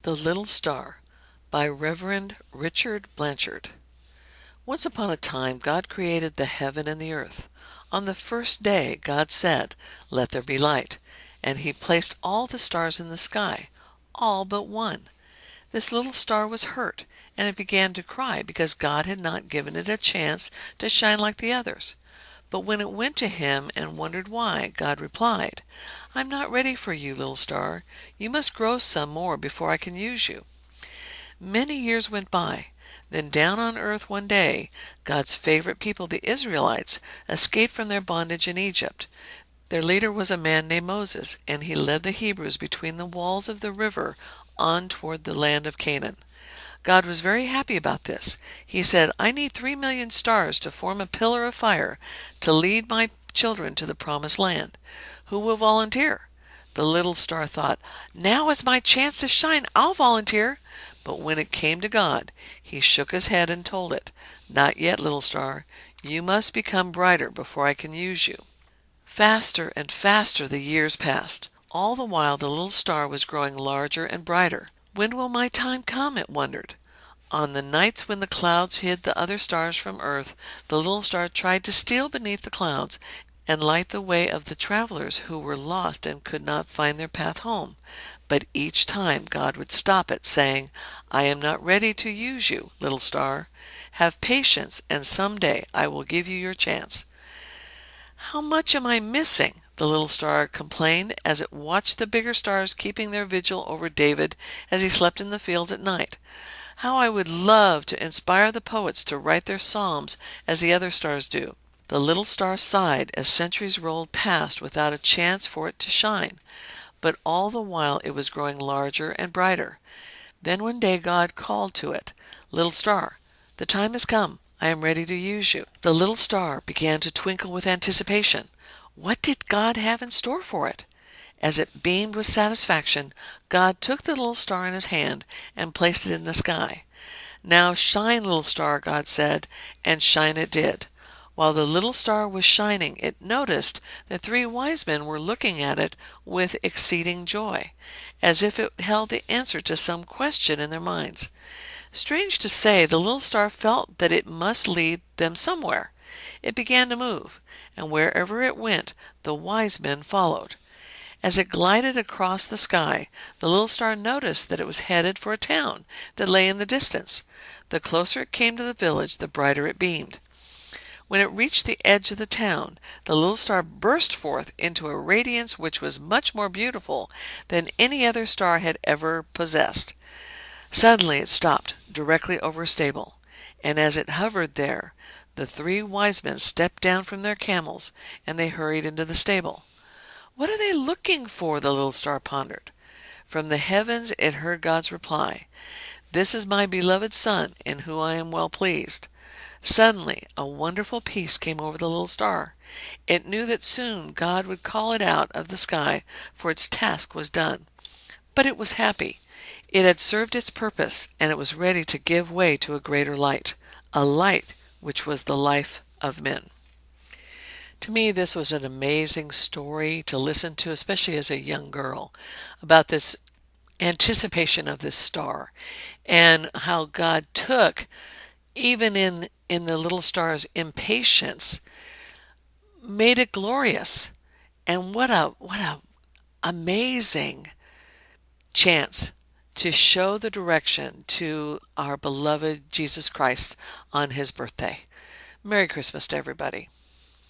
The Little Star by Reverend Richard Blanchard. Once upon a time, God created the heaven and the earth. On the first day, God said, "Let there be light," and He placed all the stars in the sky, all but one. This little star was hurt, and it began to cry because God had not given it a chance to shine like the others. But when it went to Him and wondered why, God replied, "I'm not ready for you, little star. You must grow some more before I can use you." Many years went by. Then down on earth one day, God's favorite people, the Israelites, escaped from their bondage in Egypt. Their leader was a man named Moses, and he led the Hebrews between the walls of the river on toward the land of Canaan. God was very happy about this. He said, "I need 3 million stars to form a pillar of fire to lead my children to the promised land. Who will volunteer?" The little star thought, "Now is my chance to shine. I'll volunteer." But when it came to God, he shook his head and told it, "Not yet, little star. You must become brighter before I can use you." Faster and faster the years passed. All the while the little star was growing larger and brighter. "When will my time come?" it wondered. On the nights when the clouds hid the other stars from earth, the little star tried to steal beneath the clouds and light the way of the travelers who were lost and could not find their path home. But each time God would stop it, saying, "I am not ready to use you, little star. Have patience, and someday I will give you your chance." "How much am I missing?" the little star complained as it watched the bigger stars keeping their vigil over David as he slept in the fields at night. "How I would love to inspire the poets to write their psalms as the other stars do." The little star sighed as centuries rolled past without a chance for it to shine. But all the while it was growing larger and brighter. Then one day God called to it, "Little star, the time has come. I am ready to use you." The little star began to twinkle with anticipation. What did God have in store for it? As it beamed with satisfaction, God took the little star in his hand and placed it in the sky. "Now shine, little star," God said, and shine it did. While the little star was shining, it noticed that 3 wise men were looking at it with exceeding joy, as if it held the answer to some question in their minds. Strange to say, the little star felt that it must lead them somewhere. It began to move, and wherever it went, the 1 wise men followed. As it glided across the sky, the little star noticed that it was headed for a town that lay in the distance. The closer it came to the village, the brighter it beamed. When it reached the edge of the town, the little star burst forth into a radiance which was much more beautiful than any other star had ever possessed. Suddenly it stopped directly over a stable, and as it hovered there, the 3 wise men stepped down from their camels, and they hurried into the stable. "What are they looking for?" the little star pondered. From the heavens it heard God's reply, "This is my beloved Son, in whom I am well pleased." Suddenly a wonderful peace came over the little star. It knew that soon God would call it out of the sky, for its task was done. But it was happy. It had served its purpose, and it was ready to give way to a greater light, a light which was the life of men. To me, this was an amazing story to listen to, especially as a young girl, about this anticipation of this star and how God took, even in the little star's impatience, made it glorious. And what a amazing chance to show the direction to our beloved Jesus Christ on his birthday. Merry Christmas to everybody.